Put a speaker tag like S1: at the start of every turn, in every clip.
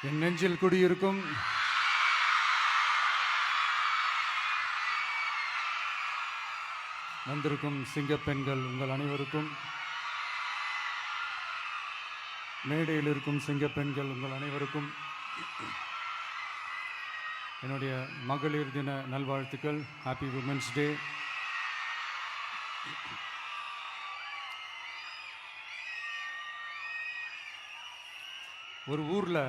S1: என் நெஞ்சில் குடியிருக்கும் வந்திருக்கும் சிங்கப்பெண்கள் உங்கள் அனைவருக்கும், மேடையில் இருக்கும் சிங்கப்பெண்கள் உங்கள் அனைவருக்கும் என்னுடைய மகளிர் தின நல்வாழ்த்துக்கள். Happy women's day. ஒரு ஊரில்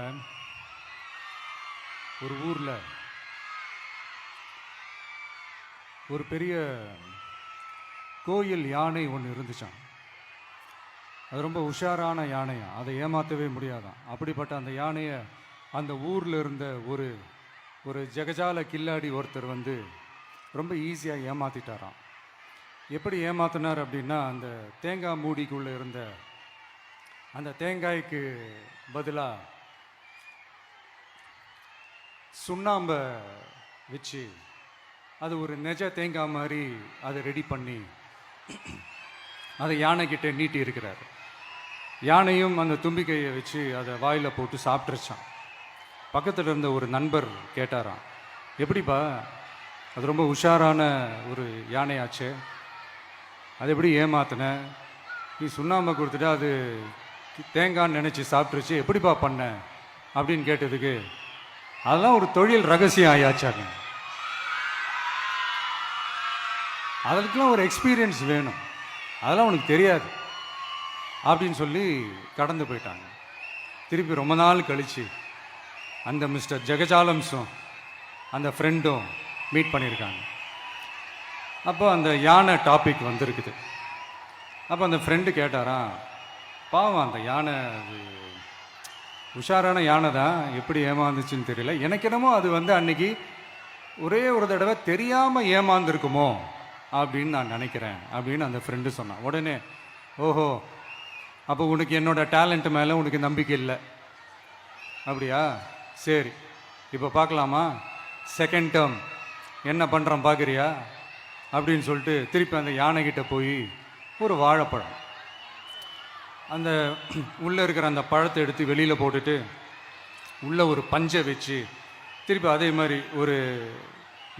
S1: ஒரு பெரிய கோயில் யானை ஒன்று இருந்துச்சான். அது ரொம்ப உஷாரான யானையா, அதை ஏமாற்றவே முடியாதான். அப்படிப்பட்ட அந்த யானையை அந்த ஊரில் இருந்த ஒரு ஜெகஜால கில்லாடி ஒருத்தர் வந்து ரொம்ப ஈஸியாக ஏமாற்றிட்டாராம். எப்படி ஏமாத்தினார் அப்படின்னா, அந்த தேங்காய் மூடிக்குள்ளே இருந்த அந்த தேங்காய்க்கு பதிலாக சுண்ணாம்பை வச்சு அது ஒரு நெஜ தேங்காய் மாதிரி அதை ரெடி பண்ணி அதை யானைக்கிட்ட நீட்டி இருக்கிறார். யானையும் அந்த தும்பிக்கையை வச்சு அதை வாயில் போட்டு சாப்பிட்ருச்சான். பக்கத்தில் இருந்த ஒரு நண்பர் கேட்டாராம், எப்படிப்பா, அது ரொம்ப உஷாரான ஒரு யானையாச்சு, அது எப்படி ஏமாத்தின? நீ சுண்ணாம்பை கொடுத்துட்டா அது தேங்காய்ன்னு நினச்சி சாப்பிட்ருச்சு, எப்படிப்பா பண்ண அப்படின்னு கேட்டதுக்கு, அதெல்லாம் ஒரு தொழில் ரகசியம் ஆயாச்சாங்க, அதுக்கெல்லாம் ஒரு எக்ஸ்பீரியன்ஸ் வேணும், அதெல்லாம் உனக்கு தெரியாது அப்படின்னு சொல்லி கடந்து போயிட்டாங்க. திருப்பி ரொம்ப நாள் கழித்து அந்த மிஸ்டர் ஜெகஜாலம்ஸும் அந்த ஃப்ரெண்டும் மீட் பண்ணியிருக்காங்க. அப்போ அந்த யானை டாபிக் வந்திருக்குது. அப்போ அந்த ஃப்ரெண்டு கேட்டாராம், பாவம் அந்த யானை அது உஷாரான யானை தான், எப்படி ஏமாந்துச்சுன்னு தெரியல, எனக்கு என்னமோ அது வந்து அன்னைக்கு ஒரே ஒரு தடவை தெரியாமல் ஏமாந்துருக்குமோ அப்படின்னு நான் நினைக்கிறேன் அப்படின்னு அந்த ஃப்ரெண்டு சொன்னான். உடனே, ஓஹோ, அப்போ உனக்கு என்னோட டேலண்ட் மேலே உனக்கு நம்பிக்கை இல்லை அப்படியா? சரி, இப்போ பார்க்கலாமா, செகண்ட் டேர்ம் என்ன பண்ணுறோம் பார்க்குறியா அப்படின்னு சொல்லிட்டு திருப்பி அந்த யானைக்கிட்ட போய் ஒரு வாழைப்பழம், அந்த உள்ளே இருக்கிற அந்த பழத்தை எடுத்து வெளியில் போட்டுட்டு உள்ளே ஒரு பஞ்சை வச்சு திருப்பி அதே மாதிரி ஒரு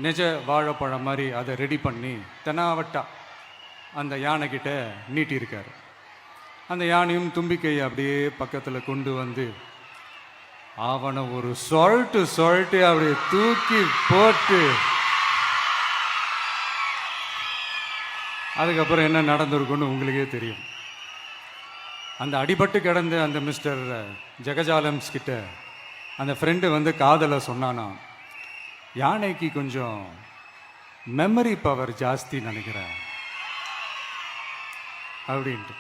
S1: நெஜ வாழைப்பழம் மாதிரி அதை ரெடி பண்ணி தெனாவட்டா அந்த யானைக்கிட்ட நீட்டியிருக்காரு. அந்த யானையும் தும்பிக்கையை அப்படியே பக்கத்தில் கொண்டு வந்து அவனை ஒரு சொல்ட்டு அப்படியே தூக்கி போட்டு, அதுக்கப்புறம் என்ன நடந்திருக்குன்னு உங்களுக்கே தெரியும். அந்த அடிபட்டு கிடந்த அந்த மிஸ்டர் ஜெகஜாலம்ஸ் கிட்ட அந்த ஃப்ரெண்டு வந்து காதலை சொன்னானா, யானைக்கு கொஞ்சம் மெமரி பவர் ஜாஸ்தி நினைக்கிறேன் அப்படின்ட்டு.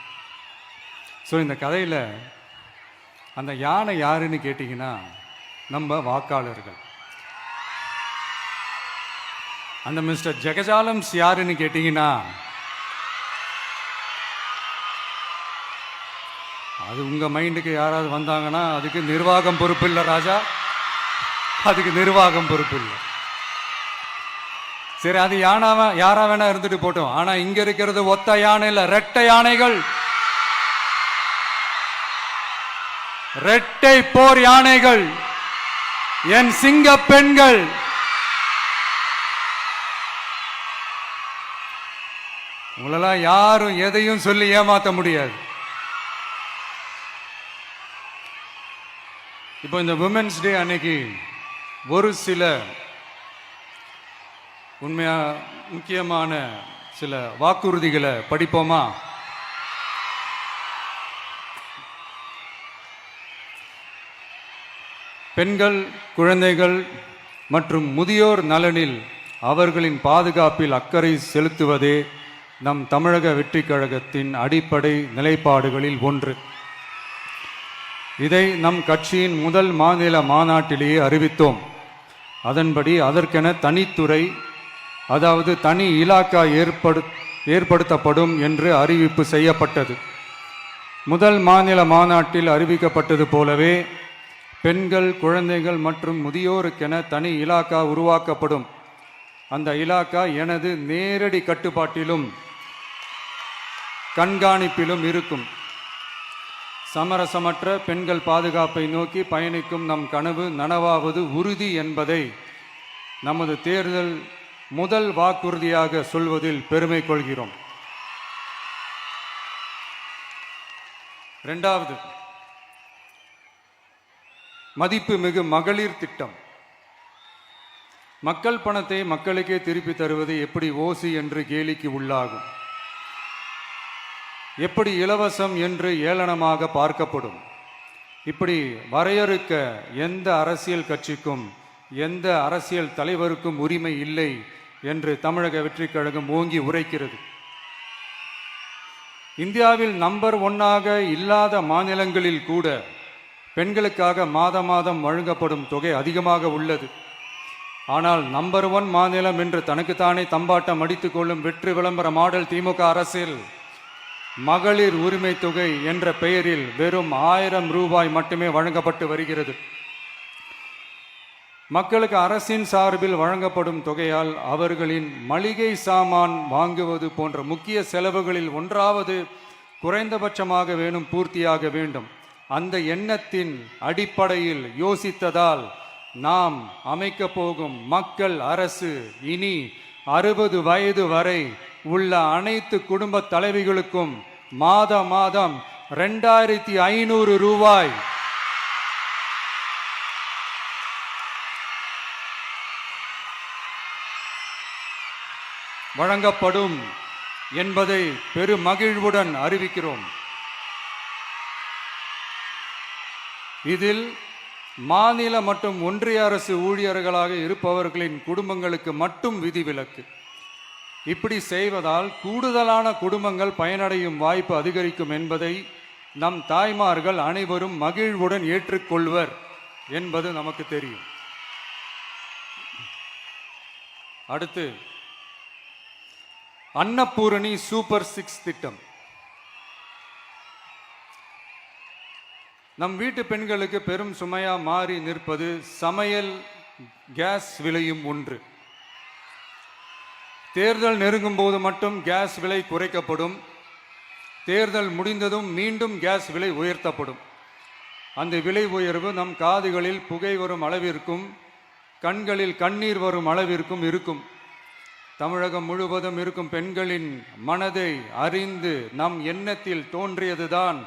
S1: ஸோ இந்த கதையில் அந்த யானை யாருன்னு கேட்டிங்கன்னா, நம்ம வாக்காளர்கள். அந்த மிஸ்டர் ஜெகஜாலம்ஸ் யாருன்னு கேட்டிங்கன்னா, அது உங்கள் மைண்டுக்கு யாராவது வந்தாங்கன்னா அதுக்கு நிர்வாகம் பொறுப்பு இல்லை ராஜா, அதுக்கு நிர்வாகம் பொறுப்பு இல்லை. சரி, அது யாரா வேணா இருந்துட்டு போட்டோம். ஆனால் இங்கே இருக்கிறது ஒத்த யானை இல்லை, ரெட்டை யானைகள், ரெட்டை போர் யானைகள், என் சிங்க பெண்கள். உங்களெல்லாம் யாரும் எதையும் சொல்லி ஏமாற்ற முடியாது. இப்போ இந்த விமென்ஸ் டே அன்னைக்கு ஒரு சில உண்மையா முக்கியமான சில வாக்குறுதிகளை படிப்போமா? பெண்கள், குழந்தைகள் மற்றும் முதியோர் நலனில் அவர்களின் பாதுகாப்பில் அக்கறை செலுத்துவதே நம் தமிழக வெற்றிக் கழகத்தின் அடிப்படை நிலைப்பாடுகளில் ஒன்று. இதை நம் கட்சியின் முதல் மாநில மாநாட்டிலேயே அறிவித்தோம். அதன்படி அதற்கென தனித்துறை, அதாவது தனி இலாக்கா ஏற்படுத்தப்படும் என்று அறிவிப்பு செய்யப்பட்டது. முதல் மாநில மாநாட்டில் அறிவிக்கப்பட்டது போலவே பெண்கள், குழந்தைகள் மற்றும் முதியோருக்கென தனி இலாக்கா உருவாக்கப்படும். அந்த இலாக்கா எனது நேரடி கட்டுப்பாட்டிலும் கண்காணிப்பிலும் இருக்கும். சமரசமற்ற பெண்கள் பாதுகாப்பை நோக்கி பயணிக்கும் நம் கனவு நனவாவது உறுதி என்பதை நமது தேர்தல் முதல் வாக்குறுதியாக சொல்வதில் பெருமை கொள்கிறோம். இரண்டாவது, மதிப்புமிகு மகளிர் திட்டம். மக்கள் பணத்தை மக்களுக்கே திருப்பி தருவது எப்படி ஓசி என்று கேலிக்கு உள்ளாகும், எப்படி இலவசம் என்று ஏளனமாக பார்க்கப்படும். இப்படி வரையறுக்க எந்த அரசியல் கட்சிக்கும் எந்த அரசியல் தலைவருக்கும் உரிமை இல்லை என்று தமிழக வெற்றிக் கழகம் ஓங்கி உரைக்கிறது. இந்தியாவில் நம்பர் 1 இல்லாத மாநிலங்களில் கூட பெண்களுக்காக மாதம் வழங்கப்படும் தொகை அதிகமாக உள்ளது. ஆனால் நம்பர் 1 மாநிலம் என்று தனக்குத்தானே தம்பாட்டம் அடித்துக் கொள்ளும் வெற்றி விளம்பர மாடல் திமுக அரசில் மகளிர் உரிமை தொகை என்ற பெயரில் வெறும் 1000 ரூபாய் மட்டுமே வழங்கப்பட்டு வருகிறது. மக்களுக்கு அரசின் சார்பில் வழங்கப்படும் தொகையால் அவர்களின் மளிகை சாமான் வாங்குவது போன்ற முக்கிய செலவுகளில் ஒன்றாவது குறைந்தபட்சமாக வேணும் பூர்த்தியாக வேண்டும். அந்த எண்ணத்தின் அடிப்படையில் யோசித்ததால் நாம் அமைக்க போகும் மக்கள் அரசு இனி 60 வயது வரை உள்ள அனைத்து குடும்ப தலைவிகளுக்கும் மாதம் 2500 ரூபாய் வழங்கப்படும் என்பதை பெருமகிழ்வுடன் அறிவிக்கிறோம். இதில் மாநில மற்றும் ஒன்றிய அரசு ஊழியர்களாக இருப்பவர்களின் குடும்பங்களுக்கு மட்டும் விதிவிலக்கு. இப்படி செய்வதால் கூடுதலான குடும்பங்கள் பயனடையும் வாய்ப்பு அதிகரிக்கும் என்பதை நம் தாய்மார்கள் அனைவரும் மகிழ்வுடன் ஏற்றுக்கொள்வர் என்பது நமக்கு தெரியும். அடுத்து, அன்னபூரணி சூப்பர் 6 திட்டம். நம் வீட்டு பெண்களுக்கு பெரும் சுமையா மாறி நிற்பது சமையல் கேஸ் விலையும் ஒன்று. தேர்தல் நெருங்கும் போது மட்டும் கேஸ் விலை குறைக்கப்படும், தேர்தல் முடிந்ததும் மீண்டும் கேஸ் விலை உயர்த்தப்படும். அந்த விலை உயர்வு நம் காதுகளில் புகை வரும் அளவிற்கும் கண்களில் கண்ணீர் வரும் அளவிற்கும் இருக்கும். தமிழகம் முழுவதும் இருக்கும் பெண்களின் மனதை அறிந்து நம் எண்ணத்தில் தோன்றியதுதான்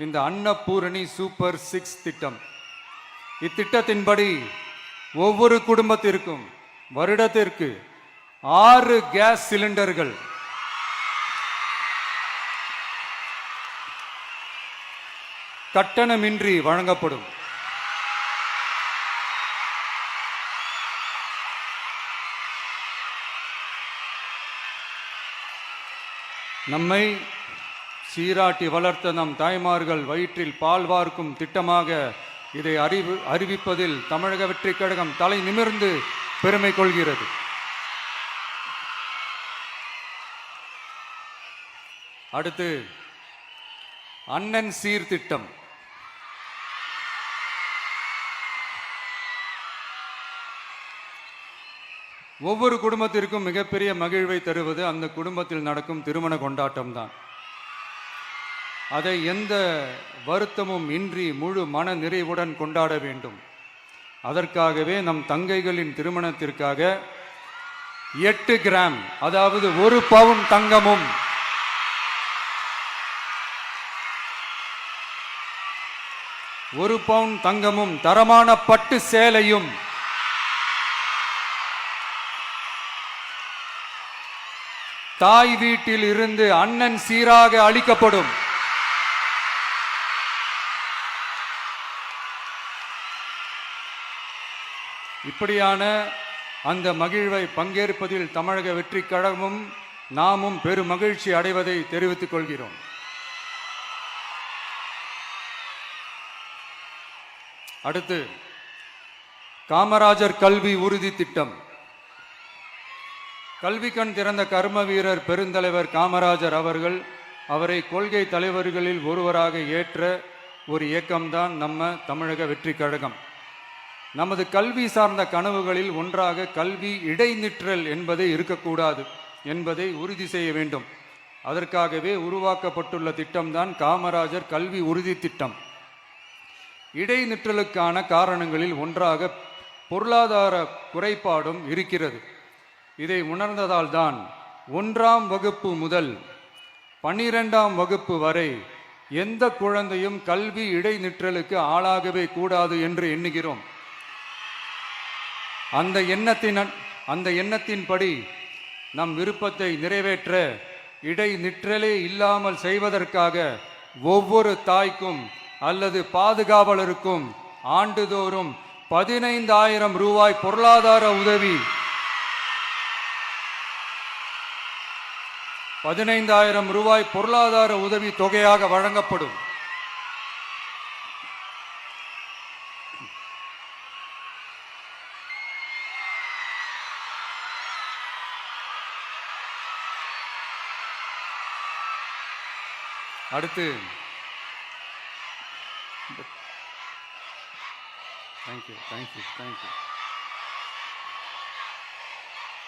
S1: இந்த அன்னபூரணி சூப்பர் 6 திட்டம். இத்திட்டத்தின்படி ஒவ்வொரு குடும்பத்திற்கும் வருடத்திற்கு 6 கேஸ் சிலிண்டர்கள் கட்டணமின்றி வழங்கப்படும். நம்மை சீராட்டி வளர்த்த நம் தாய்மார்கள் வயிற்றில் பால் வார்க்கும் திட்டமாக இதை அறிவிப்பதில் தமிழக வெற்றிக் கழகம் தலை நிமிர்ந்து பெருமை கொள்கிறது. அடுத்து, அண்ணன் சீர்திட்டம். ஒவ்வொரு குடும்பத்திற்கும் மிகப்பெரிய மகிழ்வை தருவது அந்த குடும்பத்தில் நடக்கும் திருமண கொண்டாட்டம் தான். அதை எந்த வருத்தமும் இன்றி முழு மன நிறைவுடன் கொண்டாட வேண்டும். அதற்காகவே நம் தங்கைகளின் திருமணத்திற்காக 8 கிராம், அதாவது 1 பவுன் தங்கமும் 1 பவுன் தங்கமும் தரமான பட்டு சேலையும் தாய் வீட்டில் இருந்து அண்ணன் சீராக அளிக்கப்படும். இப்படியான அந்த மகிழ்வை பங்கேற்பதில் தமிழக வெற்றிக் கழகமும் நாமும் பெரும் மகிழ்ச்சி அடைவதை தெரிவித்துக் கொள்கிறோம். அடுத்து, காமராஜர் கல்வி உறுதி திட்டம். கல்வி கண் திறந்த கர்ம வீரர் பெருந்தலைவர் காமராஜர் அவரை கொள்கை தலைவர்களில் ஒருவராக ஏற்ற ஒரு இயக்கம்தான் நம்ம தமிழக வெற்றிக் கழகம். நமது கல்வி சார்ந்த கனவுகளில் ஒன்றாக கல்வி இடைநிற்றல் என்பதை இருக்கக்கூடாது என்பதை உறுதி செய்ய வேண்டும். அதற்காகவே உருவாக்கப்பட்டுள்ள திட்டம்தான் காமராஜர் கல்வி உறுதி திட்டம். இடைநிற்றலுக்கான காரணங்களில் ஒன்றாக பொருளாதார குறைபாடும் இருக்கிறது. இதை உணர்ந்ததால் தான் 1ஆம் வகுப்பு முதல் 12ஆம் வகுப்பு வரை எந்த குழந்தையும் கல்வி இடைநிற்றலுக்கு ஆளாகவே கூடாது என்று எண்ணுகிறோம். அந்த எண்ணத்தின்படி நம் விருப்பத்தை நிறைவேற்ற இடைநிற்றலே இல்லாமல் செய்வதற்காக ஒவ்வொரு தாய்க்கும் அல்லது பாதுகாவலருக்கும் ஆண்டுதோறும் 15,000 ரூபாய் பொருளாதார உதவி 15,000 ரூபாய் பொருளாதார உதவி தொகையாக வழங்கப்படும். அடுத்து thank you thank you thank you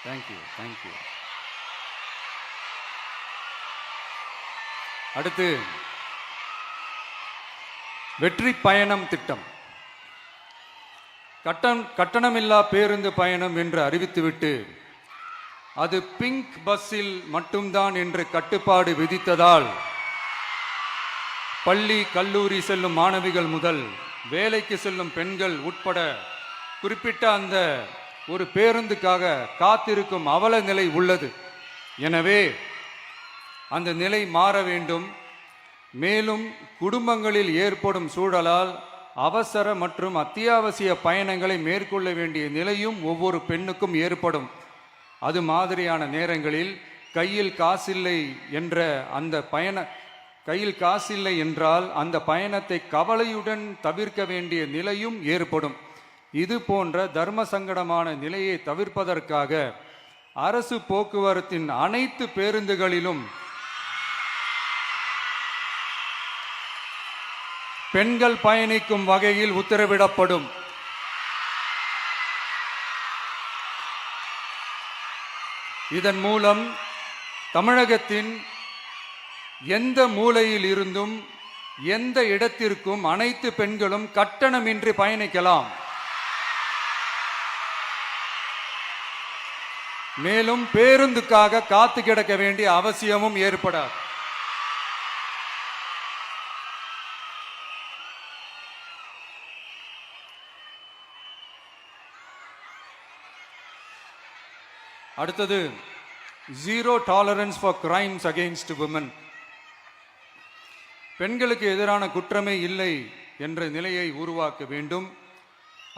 S1: thank you thank you அடுத்து வெற்றி பயணம் திட்டம். கட்டணமில்லா பேருந்து பயணம் என்று அறிவித்துவிட்டு அது பிங்க் பஸ்ஸில் மட்டும்தான் என்று கட்டுப்பாடு விதித்ததால் பள்ளி கல்லூரி செல்லும் மாணவிகள் முதல் வேலைக்கு செல்லும் பெண்கள் உட்பட குறிப்பிட்ட அந்த ஒரு பேருந்துக்காக காத்திருக்கும் அவல நிலை உள்ளது. எனவே அந்த நிலை மாற வேண்டும். மேலும் குடும்பங்களில் ஏற்படும் சூழலால் அவசர மற்றும் அத்தியாவசிய பயணங்களை மேற்கொள்ள வேண்டிய நிலையும் ஒவ்வொரு பெண்ணுக்கும் ஏற்படும். அது மாதிரியான நேரங்களில் கையில் காசில்லை என்றால் அந்த பயணத்தை கவலையுடன் தவிர்க்க வேண்டிய நிலையும் ஏற்படும். இது போன்ற தர்ம சங்கடமான நிலையை தவிர்ப்பதற்காக அரசு போக்குவரத்தின் அனைத்து பேருந்துகளிலும் பெண்கள் பயணிக்கும் வகையில் உத்தரவிடப்படும். இதன் மூலம் தமிழகத்தின் எந்த மூலையில் இருந்தும் எந்த இடத்திற்கும் அனைத்து பெண்களும் கட்டணமின்றி பயணிக்கலாம். மேலும் பேருந்துக்காக காத்து கிடக்க வேண்டிய அவசியமும் ஏற்படாது. அடுத்தது zero tolerance for crimes against women. பெண்களுக்கு எதிரான குற்றமே இல்லை என்ற நிலையை உருவாக்க வேண்டும்.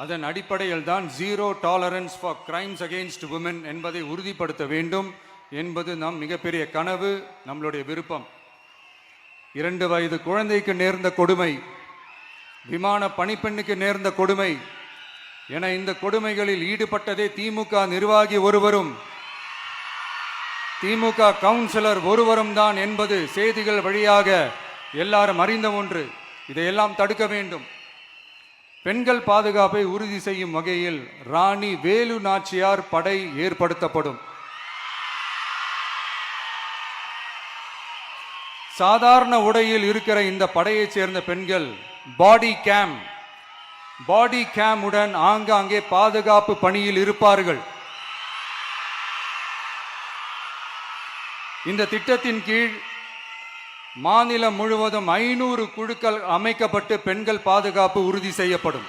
S1: அதன் அடிப்படையில் தான் zero tolerance for crimes against women என்பதை உறுதிப்படுத்த வேண்டும் என்பது நம் மிகப்பெரிய கனவு, நம்மளுடைய விருப்பம். 2 வயது குழந்தைக்கு நேர்ந்த கொடுமை, விமான பணிப்பெண்ணுக்கு நேர்ந்த கொடுமை என இந்த கொடுமைகளில் ஈடுபட்டதே திமுக நிர்வாகி ஒருவரும் திமுக கவுன்சிலர் ஒருவரும் தான் என்பது செய்திகள் வழியாக எல்லாரும் அறிந்த ஒன்று. இதையெல்லாம் தடுக்க வேண்டும். பெண்கள் பாதுகாப்பை உறுதி செய்யும் வகையில் ராணி வேலு நாச்சியார் படை ஏற்படுத்தப்படும். சாதாரண உடையில் இருக்கிற இந்த படையைச் சேர்ந்த பெண்கள் பாடி கேம் உடன் ஆங்காங்கே பாதுகாப்பு பணியில் இருப்பார்கள். இந்த திட்டத்தின் கீழ் மாநிலம் முழுவதும் 500 குழுக்கள் அமைக்கப்பட்டு பெண்கள் பாதுகாப்பு உறுதி செய்யப்படும்.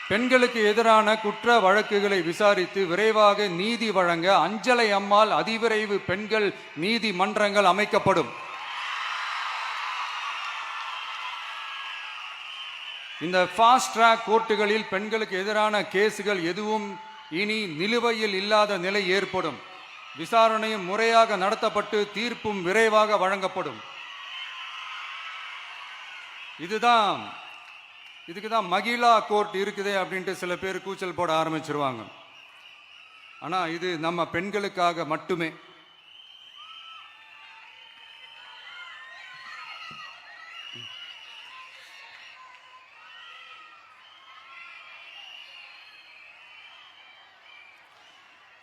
S1: பெண்களுக்கு எதிரான குற்ற வழக்குகளை விசாரித்து விரைவாக நீதி வழங்க அஞ்சலை அம்மாள் அதிவிரைவு பெண்கள் நீதிமன்றங்கள் அமைக்கப்படும். இந்த ஃபாஸ்ட் ட்ராக் கோர்ட்டுகளில் பெண்களுக்கு எதிரான கேசுகள் எதுவும் இனி நிலுவையில் இல்லாத நிலை ஏற்படும். விசாரணையும் முறையாக நடத்தப்பட்டு தீர்ப்பும் விரைவாக வழங்கப்படும். இதுக்கு தான் மகிழா கோர்ட் இருக்குதே அப்படின்ட்டு சில பேர் கூச்சல் போட ஆரம்பிச்சிருவாங்க. ஆனால் இது நம்ம பெண்களுக்காக மட்டுமே.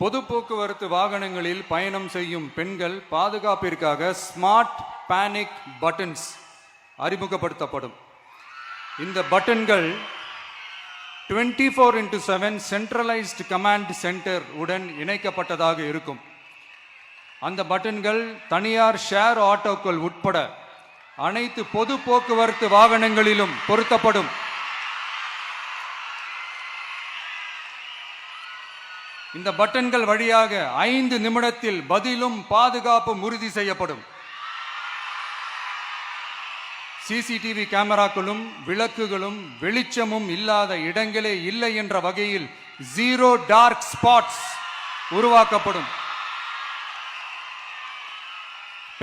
S1: பொது போக்குவரத்து வாகனங்களில் பயணம் செய்யும் பெண்கள் பாதுகாப்பிற்காக ஸ்மார்ட் பேனிக் பட்டன்ஸ் அறிமுகப்படுத்தப்படும். இந்த பட்டன்கள் 24/7 சென்ட்ரலைஸ்டு கமாண்ட் சென்டர் உடன் இணைக்கப்பட்டதாக இருக்கும். அந்த பட்டன்கள் தனியார் ஷேர் ஆட்டோக்கள் உட்பட அனைத்து பொது போக்குவரத்து வாகனங்களிலும் பொருத்தப்படும். இந்த பட்டன்கள் வழியாக 5 நிமிடத்தில் பதிலும் பாதுகாப்பும் உறுதி செய்யப்படும். சிசிடிவி கேமராக்களும் விளக்குகளும் வெளிச்சமும் இல்லாத இடங்களே இல்லை என்ற வகையில் 0 டார்க் ஸ்பாட்ஸ் உருவாக்கப்படும்.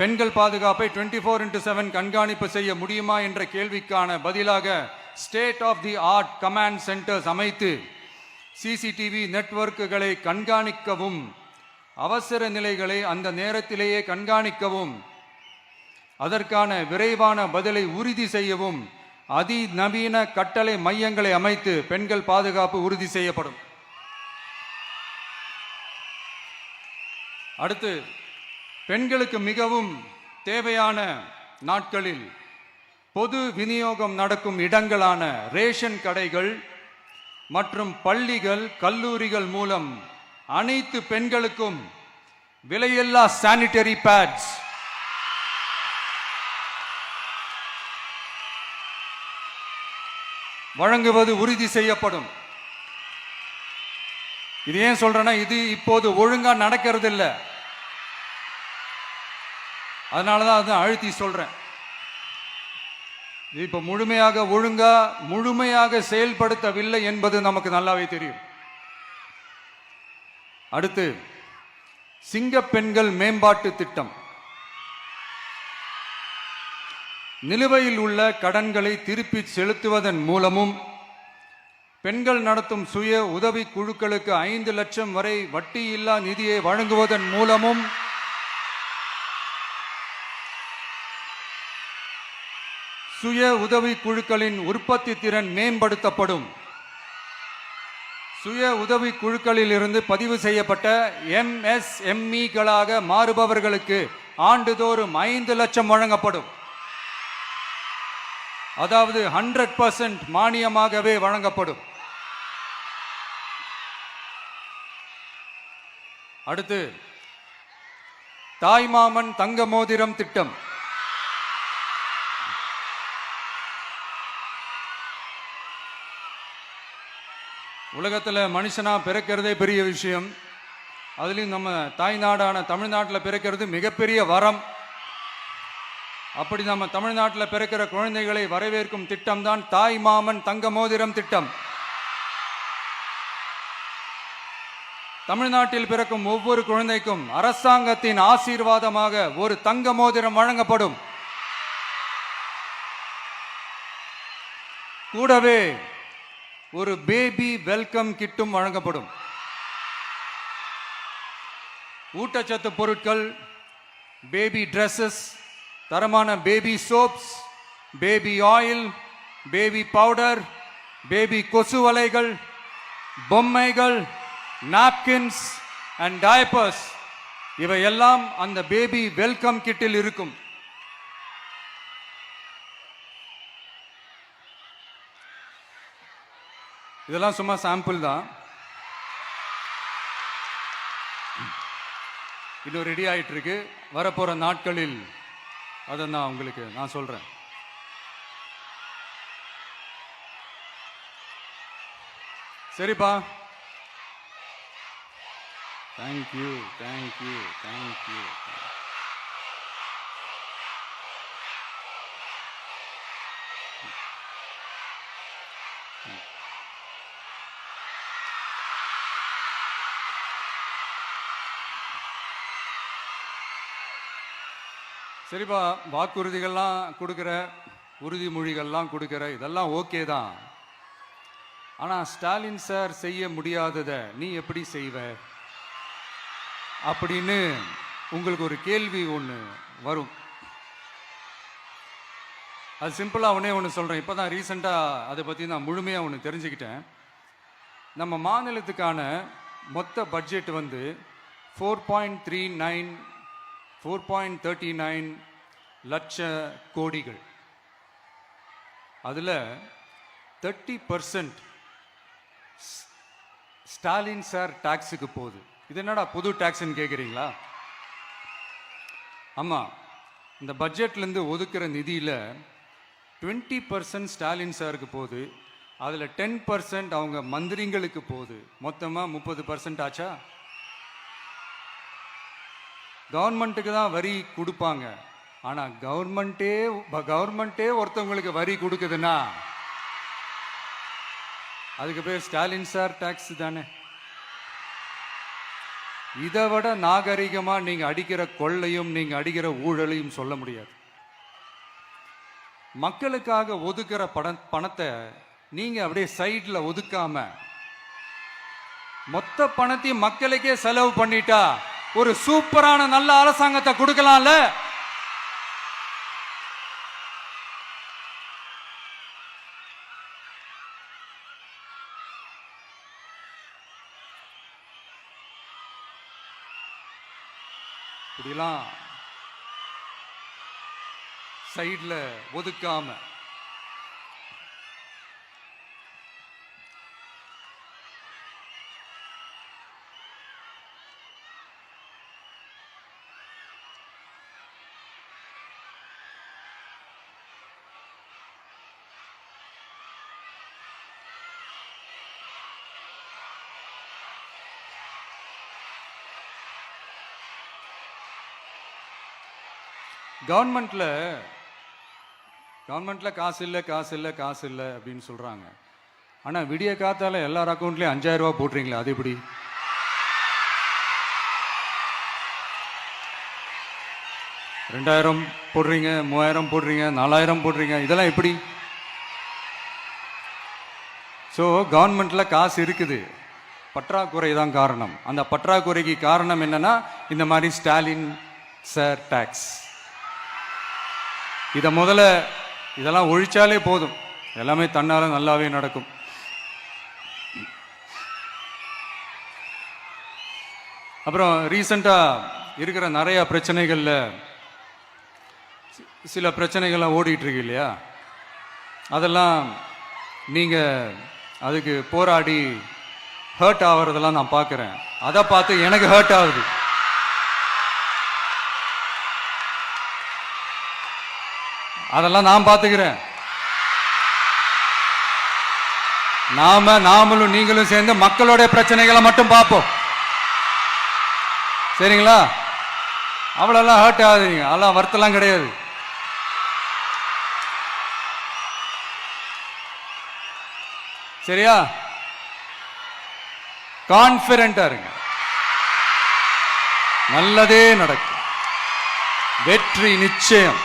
S1: பெண்கள் பாதுகாப்பை 24/7 கண்காணிப்பு செய்ய முடியுமா என்ற கேள்விக்கான பதிலாக state of the art command centres அமைத்து சிசிடிவி நெட்வொர்க்குகளை கண்காணிக்கவும் அவசர நிலைகளை அந்த நேரத்திலேயே கண்காணிக்கவும் அதற்கான விரைவான பதிலை உறுதி செய்யவும் அதிநவீன கட்டளை மையங்களை அமைத்து பெண்கள் பாதுகாப்பு உறுதி செய்யப்படும். அடுத்து, பெண்களுக்கு மிகவும் தேவையான நாட்களில் பொது விநியோகம் நடக்கும் இடங்களான ரேஷன் கடைகள் மற்றும் பள்ளிகள் கல்லூரிகள் மூலம் அனைத்து பெண்களுக்கும் விலையில்லா சானிட்டரி பேட்ஸ் வழங்குவது உறுதி செய்யப்படும். இது ஏன் சொல்றேன்னா, இது இப்போது ஒழுங்கா நடக்கிறது இல்லை, அதனாலதான் அதை அழுத்தி சொல்றேன். இப்ப முழுமையாக செயல்படுத்தவில்லை என்பது நமக்கு நல்லாவே தெரியும். அடுத்து, சிங்க பெண்கள் மேம்பாட்டு திட்டம். நிலுவையில் உள்ள கடன்களை திருப்பி செலுத்துவதன் மூலமும் பெண்கள் நடத்தும் சுய உதவி குழுக்களுக்கு 5 லட்சம் வரை வட்டியில்லா நிதியை வழங்குவதன் மூலமும் சுய உதவி குழுக்களின் உற்பத்தி திறன் மேம்படுத்தப்படும். சுய உதவி குழுக்களில் இருந்து பதிவு செய்யப்பட்ட MSMEகளாக மாறுபவர்களுக்கு ஆண்டுதோறும் 5 லட்சம் வழங்கப்படும். அதாவது 100% மானியமாகவே வழங்கப்படும். அடுத்து, தாய்மாமன் தங்க மோதிரம் திட்டம். உலகத்தில் மனுஷனா பிறக்கிறதே பெரிய விஷயம். அதுலேயும் நம்ம தாய்நாடான தமிழ்நாட்டில் பிறக்கிறது மிகப்பெரிய வரம். அப்படி நம்ம தமிழ்நாட்டில் பிறக்கிற குழந்தைகளை வரவேற்கும் திட்டம் தான் தாய் மாமன் தங்க மோதிரம் திட்டம். தமிழ்நாட்டில் பிறக்கும் ஒவ்வொரு குழந்தைக்கும் அரசாங்கத்தின் ஆசீர்வாதமாக ஒரு தங்க மோதிரம் வழங்கப்படும். கூடவே ஒரு பேபி வெல்கம் கிட்டும் வழங்கப்படும். ஊட்டச்சத்து பொருட்கள், பேபி ட்ரெஸ்ஸஸ், தரமான baby soaps, baby oil, baby powder, baby கொசு வலைகள், பொம்மைகள், நாப்கின்ஸ் அண்ட் டயப்பர்ஸ் இவையெல்லாம் அந்த பேபி வெல்கம் கிட்டில் இருக்கும். இதெல்லாம் சும்மா சாம்பிள் தான். இது ரெடி ஆயிட்டு இருக்கு. வரப்போற நாட்களில் அதை நான் சொல்றேன். சரிப்பா, தேங்க்யூ. சரிப்பா, வாக்குறுதிகள்லாம் கொடுக்குற, உறுதிமொழிகள்லாம் கொடுக்குற, இதெல்லாம் ஓகே தான். ஆனால் ஸ்டாலின் சார் செய்ய முடியாததை நீ எப்படி செய்வ அப்படின்னு உங்களுக்கு ஒரு கேள்வி ஒன்று வரும். அது சிம்பிளாக ஒன்று சொல்கிறேன். இப்போ தான் ரீசெண்டாக அதை பற்றி நான் முழுமையாக ஒன்று தெரிஞ்சுக்கிட்டேன். நம்ம மாநிலத்துக்கான மொத்த பட்ஜெட் வந்து 4.39 லட்ச கோடிகள். அதில் 30% ஸ்டாலின் சார் டாக்ஸுக்கு போகுது. இது என்னடா புது டாக்ஸ்ன்னு கேட்குறீங்களா? ஆமாம், இந்த பட்ஜெட்லேருந்து ஒதுக்குற நிதியில் 20% ஸ்டாலின் சாருக்கு போகுது. அதில் 10% அவங்க மந்திரிங்களுக்கு போகுது. மொத்தமாக 30% ஆச்சா? கவர்மெண்ட்டுக்கு தான் வரி கொடுப்பாங்க. ஆனால் கவர்மெண்ட்டே ஒருத்தவங்களுக்கு வரி கொடுக்குதுன்னா அதுக்கு பேர் ஸ்டாலின் சார் டாக்ஸ் தானே. இதை விட நாகரிகமாக நீங்கள் அடிக்கிற கொள்ளையும் நீங்கள் அடிக்கிற ஊழலையும் சொல்ல முடியாது. மக்களுக்காக ஒதுக்குற பணத்தை நீங்கள் அப்படியே சைடில் ஒதுக்காம மொத்த பணத்தையும் மக்களுக்கே செலவு பண்ணிட்டா ஒரு சூப்பரான நல்ல அரசாங்கத்தை கொடுக்கலாம்ல. இப்படிலாம் சைடில் ஒதுக்காம கவர்மெண்ட்ல காசு இல்லை அப்படின்னு சொல்றாங்க. ஆனால் விடிய காத்தால எல்லார் அக்கௌண்ட்லேயும் 5000 ரூபா போட்டுறீங்களா? அது எப்படி? $2000 போடுறீங்க, 3000 போடுறீங்க, 4000 போடுறீங்க, இதெல்லாம் எப்படி? ஸோ கவர்மெண்ட்ல காசு இருக்குது, பற்றாக்குறை தான் காரணம். அந்த பற்றாக்குறைக்கு காரணம் என்னன்னா இந்த மாதிரி ஸ்டாலின் சார் டாக்ஸ். இதை முதல்ல இதெல்லாம் ஒழிச்சாலே போதும், எல்லாமே தன்னால நல்லாவே நடக்கும். அப்புறம் ரீசண்டாக இருக்கிற நிறைய பிரச்சனைகளில் சில பிரச்சனைகள்லாம் ஓடிட்டு இருக்கு இல்லையா? அதெல்லாம் நீங்கள் அதுக்கு போராடி ஹர்ட் ஆகிறதெல்லாம் நான் பார்க்குறேன். அதை பார்த்து எனக்கு ஹர்ட் ஆகுது. அதெல்லாம் நான் பார்த்துக்கிறேன். நாமளும் நீங்களும் சேர்ந்து மக்களுடைய பிரச்சனைகளை மட்டும் பார்ப்போம், சரிங்களா? அவ்வளோலாம் ஹர்ட் ஆகுதுங்க, அதெல்லாம் வருத்தலாம் கிடையாது. சரியா? கான்ஃபிடென்ட்டா இருங்க, நல்லதே நடக்கும், வெற்றி நிச்சயம்.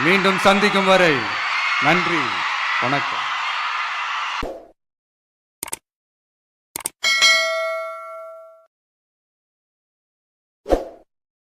S1: மீண்டும் சந்திக்கும் வரை நன்றி, வணக்கம்.